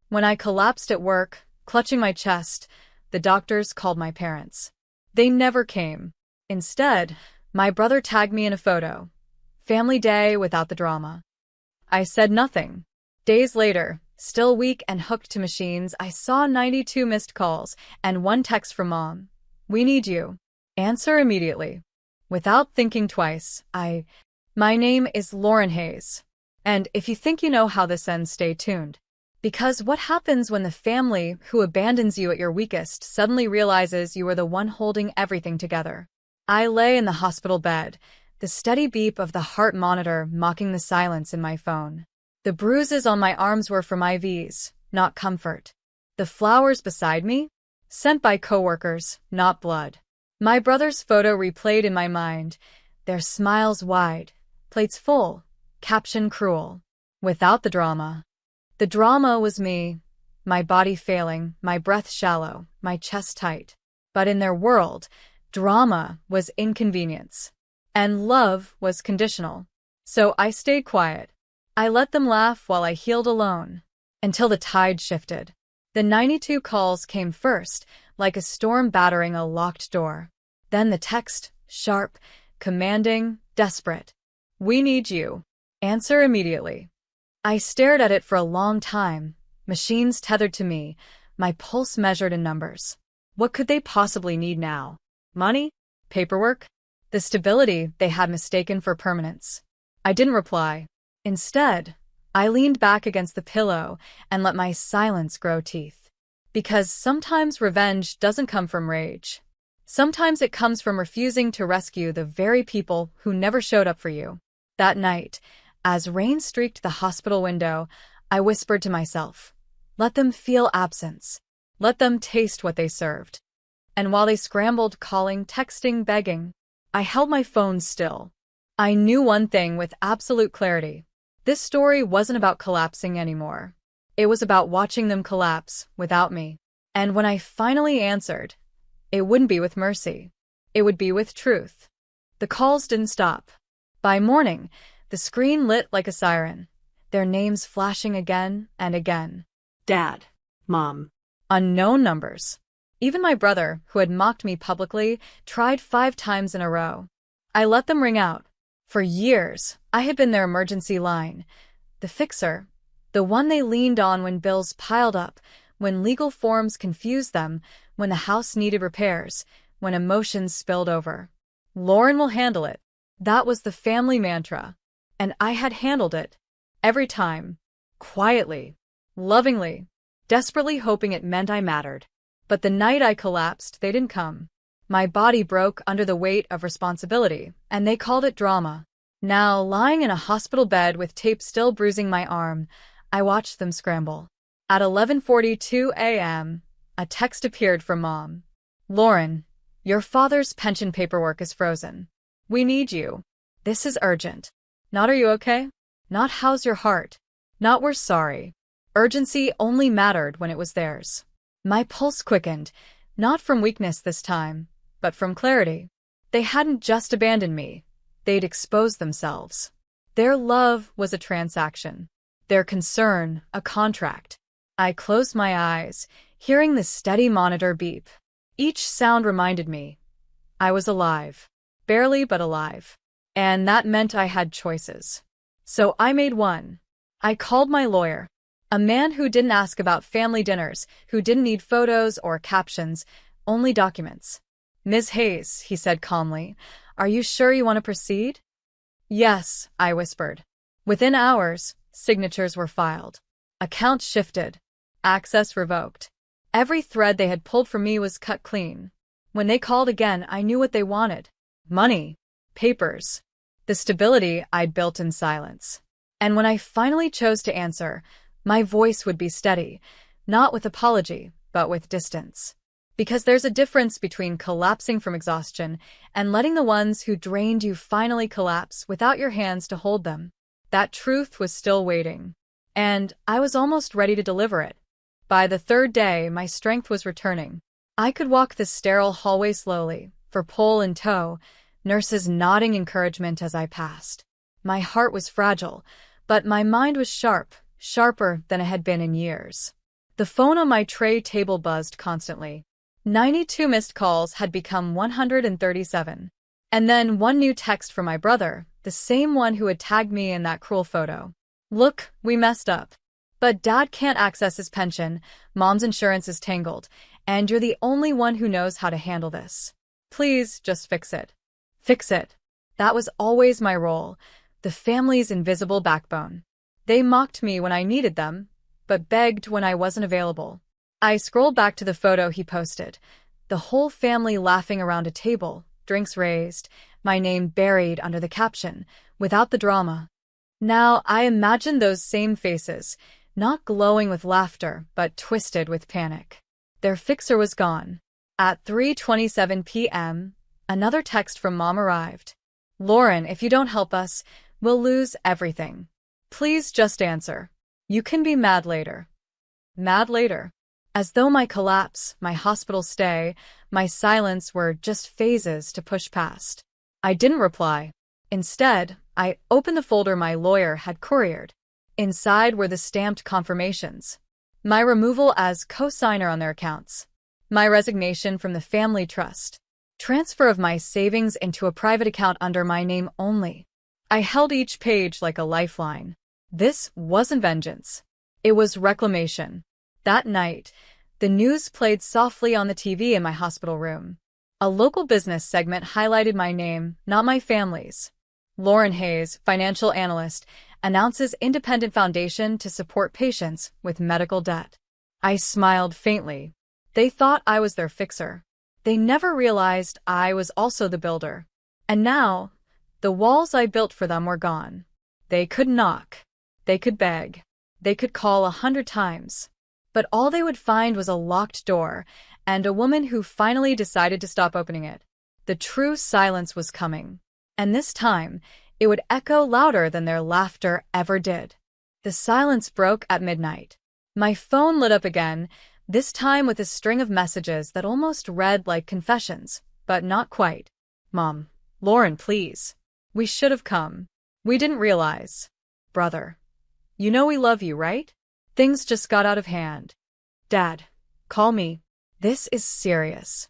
When I collapsed at work, clutching my chest, the doctors called my parents. They never came. Instead, my brother tagged me in a photo. Family day without the drama. I said nothing. Days later, still weak and hooked to machines, I saw 92 missed calls and one text from Mom. "We need you. Answer immediately." Without thinking twice, My name is Lauren Hayes. And if you think you know how this ends, stay tuned. Because what happens when the family who abandons you at your weakest suddenly realizes you are the one holding everything together? I lay in the hospital bed, the steady beep of the heart monitor mocking the silence in my phone. The bruises on my arms were from IVs, not comfort. The flowers beside me? Sent by coworkers, not blood. My brother's photo replayed in my mind, their smiles wide, plates full, caption cruel. Without the drama. The drama was me, my body failing, my breath shallow, my chest tight. But in their world, drama was inconvenience. And love was conditional. So I stayed quiet. I let them laugh while I healed alone. Until the tide shifted. The 92 calls came first, like a storm battering a locked door. Then the text, sharp, commanding, desperate. "We need you. Answer immediately." I stared at it for a long time, machines tethered to me, my pulse measured in numbers. What could they possibly need now? Money? Paperwork? The stability they had mistaken for permanence. I didn't reply. Instead, I leaned back against the pillow and let my silence grow teeth. Because sometimes revenge doesn't come from rage. Sometimes it comes from refusing to rescue the very people who never showed up for you. That night, as rain streaked the hospital window, I whispered to myself, let them feel absence. Let them taste what they served. And while they scrambled, calling, texting, begging, I held my phone still. I knew one thing with absolute clarity. This story wasn't about collapsing anymore. It was about watching them collapse without me. And when I finally answered, it wouldn't be with mercy. It would be with truth. The calls didn't stop. By morning, the screen lit like a siren, their names flashing again and again. Dad. Mom. Unknown numbers. Even my brother, who had mocked me publicly, tried 5 times in a row. I let them ring out. For years, I had been their emergency line. The fixer. The one they leaned on when bills piled up, when legal forms confused them, when the house needed repairs, when emotions spilled over. Lauren will handle it. That was the family mantra. And I had handled it. Every time. Quietly. Lovingly. Desperately hoping it meant I mattered. But the night I collapsed, they didn't come. My body broke under the weight of responsibility, and they called it drama. Now, lying in a hospital bed with tape still bruising my arm, I watched them scramble. At 11:42 a.m., a text appeared from Mom. Lauren, your father's pension paperwork is frozen. We need you. This is urgent. Not are you okay? Not how's your heart? Not we're sorry. Urgency only mattered when it was theirs. My pulse quickened, not from weakness this time, but from clarity. They hadn't just abandoned me. They'd exposed themselves. Their love was a transaction. Their concern, a contract. I closed my eyes, hearing the steady monitor beep. Each sound reminded me. I was alive. Barely, but alive. And that meant I had choices. So I made one. I called my lawyer. A man who didn't ask about family dinners, who didn't need photos or captions, only documents. Ms. Hayes, he said calmly, are you sure you want to proceed? Yes, I whispered. Within hours, signatures were filed. Accounts shifted. Access revoked. Every thread they had pulled from me was cut clean. When they called again, I knew what they wanted. Money. Papers. The stability I'd built in silence. And when I finally chose to answer, my voice would be steady, not with apology, but with distance. Because there's a difference between collapsing from exhaustion and letting the ones who drained you finally collapse without your hands to hold them. That truth was still waiting. And I was almost ready to deliver it. By the 3rd day, my strength was returning. I could walk the sterile hallway slowly, for pole in tow, nurses nodding encouragement as I passed. My heart was fragile, but my mind was sharp, sharper than it had been in years. The phone on my tray table buzzed constantly. 92 missed calls had become 137. And then one new text from my brother, the same one who had tagged me in that cruel photo. Look, we messed up. But Dad can't access his pension, Mom's insurance is tangled, and you're the only one who knows how to handle this. Please, just fix it. Fix it. That was always my role, the family's invisible backbone. They mocked me when I needed them, but begged when I wasn't available. I scrolled back to the photo he posted, the whole family laughing around a table, drinks raised, my name buried under the caption, without the drama. Now I imagine those same faces, not glowing with laughter, but twisted with panic. Their fixer was gone. At 3:27 p.m., another text from Mom arrived. Lauren, if you don't help us, we'll lose everything. Please just answer. You can be mad later. Mad later. As though my collapse, my hospital stay, my silence were just phases to push past. I didn't reply. Instead, I opened the folder my lawyer had couriered. Inside were the stamped confirmations. My removal as co-signer on their accounts. My resignation from the family trust. Transfer of my savings into a private account under my name only. I held each page like a lifeline. This wasn't vengeance. It was reclamation. That night, the news played softly on the TV in my hospital room. A local business segment highlighted my name, not my family's. Lauren Hayes, financial analyst, announces independent foundation to support patients with medical debt. I smiled faintly. They thought I was their fixer. They never realized I was also the builder. And now, the walls I built for them were gone. They could knock. They could beg. They could call 100 times. But all they would find was a locked door and a woman who finally decided to stop opening it. The true silence was coming. And this time, it would echo louder than their laughter ever did. The silence broke at midnight. My phone lit up again, this time with a string of messages that almost read like confessions, but not quite. Mom, Lauren, please. We should have come. We didn't realize. Brother. You know we love you, right? Things just got out of hand. Dad, call me. This is serious.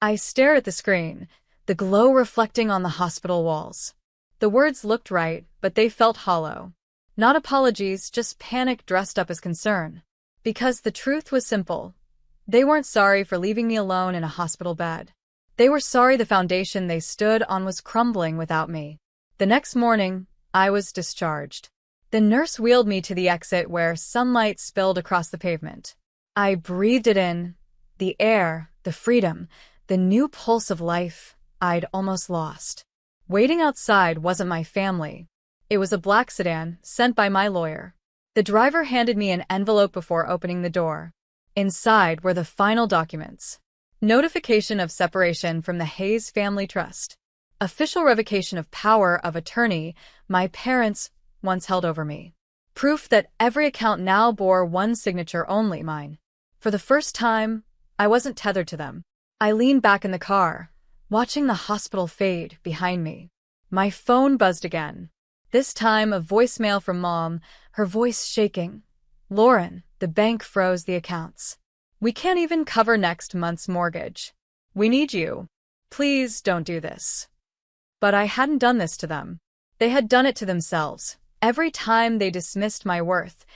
I stare at the screen, the glow reflecting on the hospital walls. The words looked right, but they felt hollow. Not apologies, just panic dressed up as concern. Because the truth was simple. They weren't sorry for leaving me alone in a hospital bed. They were sorry the foundation they stood on was crumbling without me. The next morning, I was discharged. The nurse wheeled me to the exit where sunlight spilled across the pavement. I breathed it in, the air, the freedom, the new pulse of life I'd almost lost. Waiting outside wasn't my family. It was a black sedan sent by my lawyer. The driver handed me an envelope before opening the door. Inside were the final documents. Notification of separation from the Hayes Family Trust. Official revocation of power of attorney my parents once held over me. Proof that every account now bore one signature only, mine. For the first time, I wasn't tethered to them. I leaned back in the car, watching the hospital fade behind me. My phone buzzed again. This time a voicemail from Mom, her voice shaking. Lauren, the bank froze the accounts. We can't even cover next month's mortgage. We need you. Please don't do this. But I hadn't done this to them. They had done it to themselves. Every time they dismissed my worth,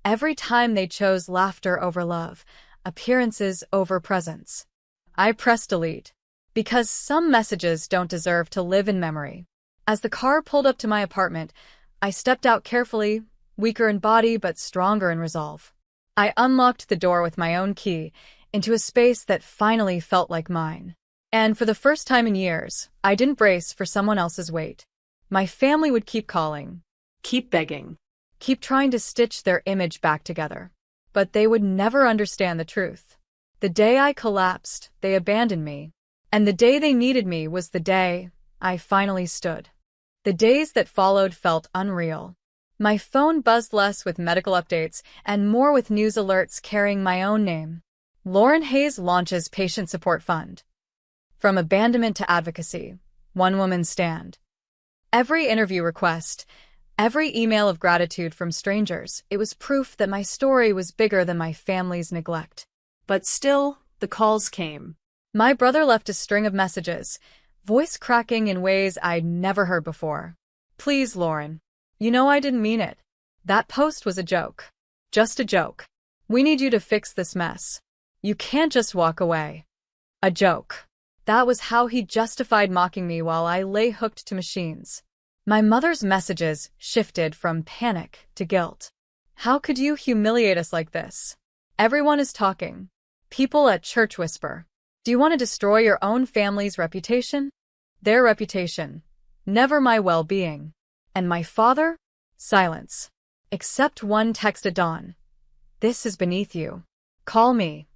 every time they chose laughter over love, appearances over presence. I pressed delete. Because some messages don't deserve to live in memory. As the car pulled up to my apartment, I stepped out carefully, weaker in body but stronger in resolve. I unlocked the door with my own key, into a space that finally felt like mine. And for the first time in years, I didn't brace for someone else's weight. My family would keep calling. Keep begging. Keep trying to stitch their image back together. But they would never understand the truth. The day I collapsed, they abandoned me. And the day they needed me was the day I finally stood. The days that followed felt unreal. My phone buzzed less with medical updates and more with news alerts carrying my own name. Lauren Hayes launches Patient Support Fund. From abandonment to advocacy, one woman's stand. Every interview request, Every email of gratitude from strangers, it was proof that my story was bigger than my family's neglect. But still, the calls came. My brother left a string of messages, voice cracking in ways I'd never heard before. Please, Lauren. You know I didn't mean it. That post was a joke. Just a joke. We need you to fix this mess. You can't just walk away. A joke. That was how he justified mocking me while I lay hooked to machines. My mother's messages shifted from panic to guilt. How could you humiliate us like this? Everyone is talking. People at church whisper. Do you want to destroy your own family's reputation? Their reputation. Never my well-being. And my father? Silence. Except one text at dawn. This is beneath you. Call me.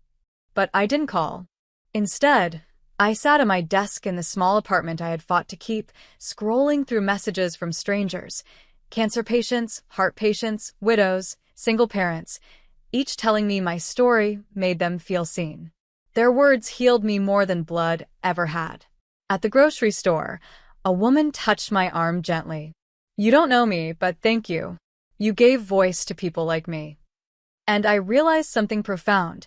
But I didn't call. Instead, I sat at my desk in the small apartment I had fought to keep, scrolling through messages from strangers. Cancer patients, heart patients, widows, single parents, each telling me my story made them feel seen. Their words healed me more than blood ever had. At the grocery store, a woman touched my arm gently. You don't know me, but thank you. You gave voice to people like me. And I realized something profound.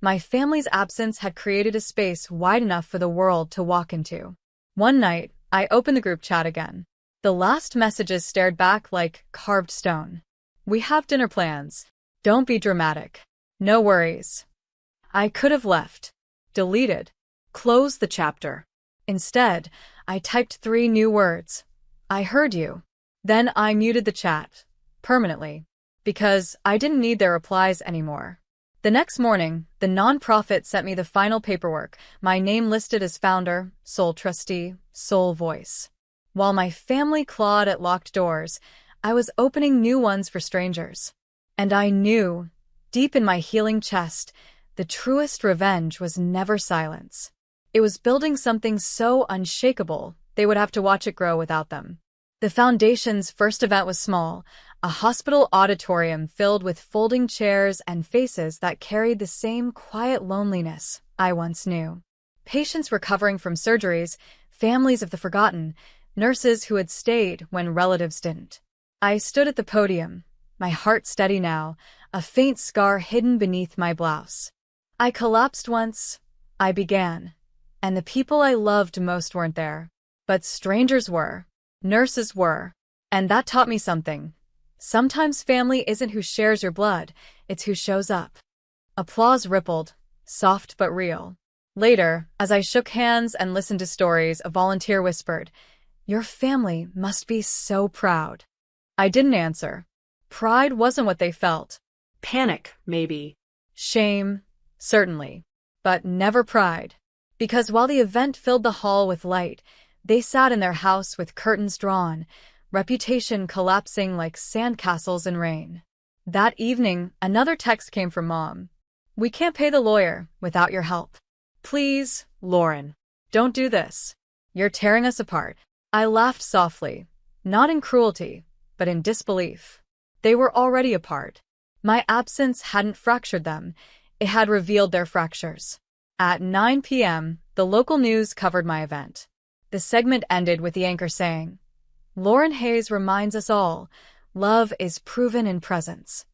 My family's absence had created a space wide enough for the world to walk into. One night, I opened the group chat again. The last messages stared back like carved stone. We have dinner plans. Don't be dramatic. No worries. I could have left. Deleted. Closed the chapter. Instead, I typed 3 new words. I heard you. Then I muted the chat. Permanently. Because I didn't need their replies anymore. The next morning, the nonprofit sent me the final paperwork, my name listed as founder, sole trustee, sole voice. While my family clawed at locked doors, I was opening new ones for strangers. And I knew, deep in my healing chest, the truest revenge was never silence. It was building something so unshakable, they would have to watch it grow without them. The foundation's first event was small, a hospital auditorium filled with folding chairs and faces that carried the same quiet loneliness I once knew. Patients recovering from surgeries, families of the forgotten, nurses who had stayed when relatives didn't. I stood at the podium, my heart steady now, a faint scar hidden beneath my blouse. I collapsed once, I began, and the people I loved most weren't there. But strangers were. Nurses were. And that taught me something. Sometimes family isn't who shares your blood, it's who shows up. Applause rippled, soft but real. Later, as I shook hands and listened to stories, a volunteer whispered, "Your family must be so proud." I didn't answer. Pride wasn't what they felt. Panic, maybe. Shame, certainly. But never pride. Because while the event filled the hall with light, they sat in their house with curtains drawn, reputation collapsing like sandcastles in rain. That evening, another text came from Mom. "We can't pay the lawyer without your help. Please, Lauren, don't do this. You're tearing us apart." I laughed softly, not in cruelty, but in disbelief. They were already apart. My absence hadn't fractured them, it had revealed their fractures. At 9 p.m., the local news covered my event. The segment ended with the anchor saying, "Lauren Hayes reminds us all, love is proven in presence."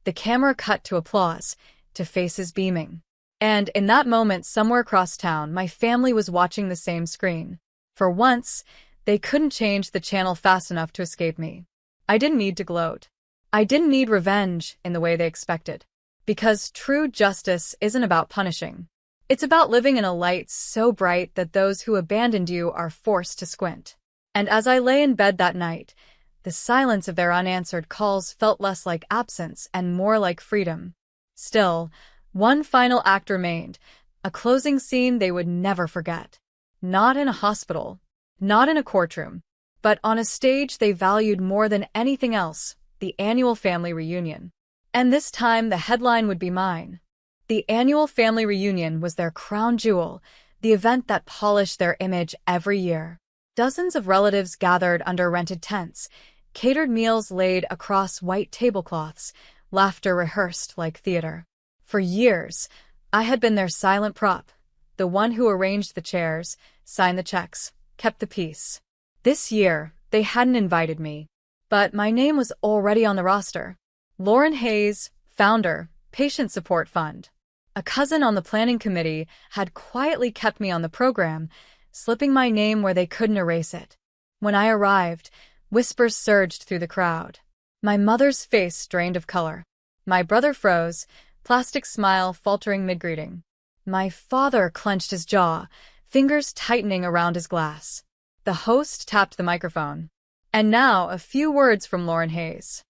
The camera cut to applause, to faces beaming. And in that moment, somewhere across town, my family was watching the same screen. For once, they couldn't change the channel fast enough to escape me. I didn't need to gloat. I didn't need revenge in the way they expected. Because true justice isn't about punishing. It's about living in a light so bright that those who abandoned you are forced to squint. And as I lay in bed that night, the silence of their unanswered calls felt less like absence and more like freedom. Still, one final act remained, a closing scene they would never forget. Not in a hospital, not in a courtroom, but on a stage they valued more than anything else, the annual family reunion. And this time the headline would be mine. The annual family reunion was their crown jewel, the event that polished their image every year. Dozens of relatives gathered under rented tents, catered meals laid across white tablecloths, laughter rehearsed like theater. For years, I had been their silent prop, the one who arranged the chairs, signed the checks, kept the peace. This year, they hadn't invited me. But my name was already on the roster. Lauren Hayes, founder, Patient Support Fund. A cousin on the planning committee had quietly kept me on the program, slipping my name where they couldn't erase it. When I arrived, whispers surged through the crowd. My mother's face drained of color. My brother froze, plastic smile faltering mid-greeting. My father clenched his jaw, fingers tightening around his glass. The host tapped the microphone. And now, a few words from Lauren Hayes.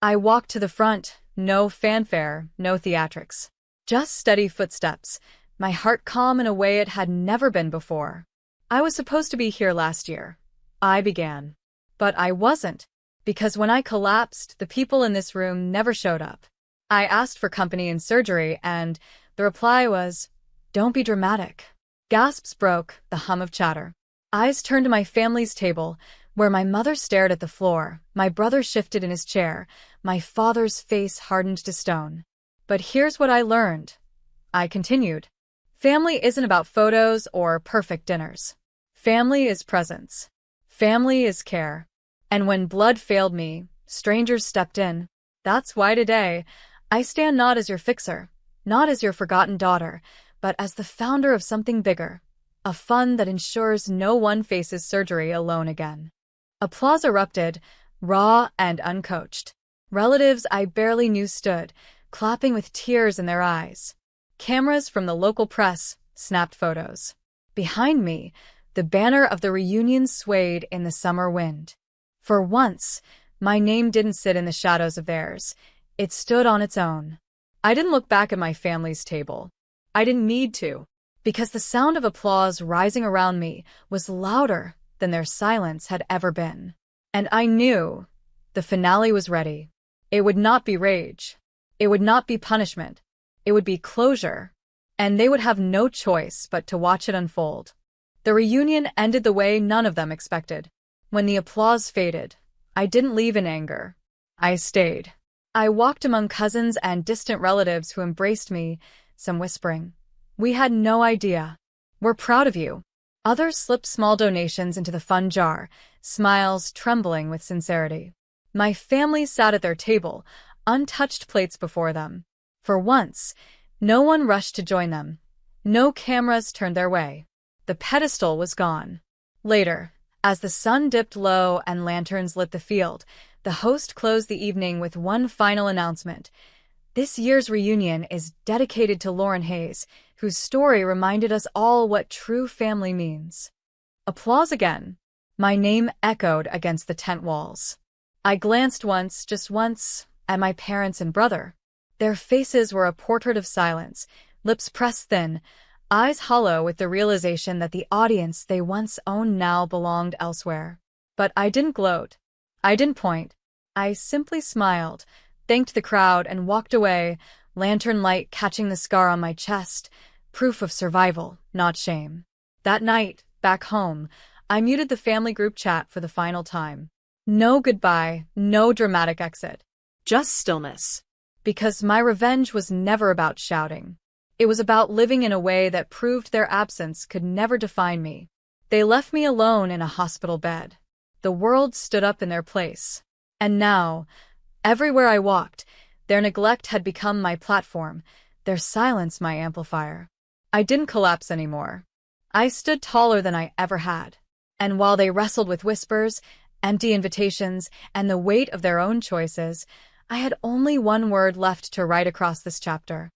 I walked to the front, no fanfare, no theatrics. Just steady footsteps, my heart calm in a way it had never been before. I was supposed to be here last year. I began. But I wasn't, because when I collapsed, the people in this room never showed up. I asked for company in surgery, and the reply was, "Don't be dramatic." Gasps broke, the hum of chatter. Eyes turned to my family's table, where my mother stared at the floor, my brother shifted in his chair, my father's face hardened to stone. But here's what I learned. I continued. Family isn't about photos or perfect dinners. Family is presence. Family is care. And when blood failed me, strangers stepped in. That's why today, I stand not as your fixer, not as your forgotten daughter, but as the founder of something bigger, a fund that ensures no one faces surgery alone again. Applause erupted, raw and uncoached. Relatives I barely knew stood, clapping with tears in their eyes. Cameras from the local press snapped photos. Behind me, the banner of the reunion swayed in the summer wind. For once, my name didn't sit in the shadows of theirs. It stood on its own. I didn't look back at my family's table. I didn't need to, because the sound of applause rising around me was louder than their silence had ever been. And I knew the finale was ready. It would not be rage. It would not be punishment. It would be closure. And they would have no choice but to watch it unfold. The reunion ended the way none of them expected. When the applause faded, I didn't leave in anger. I stayed. I walked among cousins and distant relatives who embraced me, some whispering, "We had no idea. We're proud of you." Others slipped small donations into the fund jar, smiles trembling with sincerity. My family sat at their table, untouched plates before them. For once, no one rushed to join them. No cameras turned their way. The pedestal was gone. Later, as the sun dipped low and lanterns lit the field, the host closed the evening with one final announcement. This year's reunion is dedicated to Lauren Hayes, whose story reminded us all what true family means. Applause again. My name echoed against the tent walls. I glanced once, just once, at my parents and brother. Their faces were a portrait of silence, lips pressed thin, eyes hollow with the realization that the audience they once owned now belonged elsewhere. But I didn't gloat. I didn't point. I simply smiled, thanked the crowd, and walked away, lantern light catching the scar on my chest, proof of survival, not shame. That night, back home, I muted the family group chat for the final time. No goodbye, no dramatic exit. Just stillness. Because my revenge was never about shouting. It was about living in a way that proved their absence could never define me. They left me alone in a hospital bed. The world stood up in their place. And now, everywhere I walked, their neglect had become my platform, their silence my amplifier. I didn't collapse anymore. I stood taller than I ever had. And while they wrestled with whispers, empty invitations, and the weight of their own choices, I had only one word left to write across this chapter.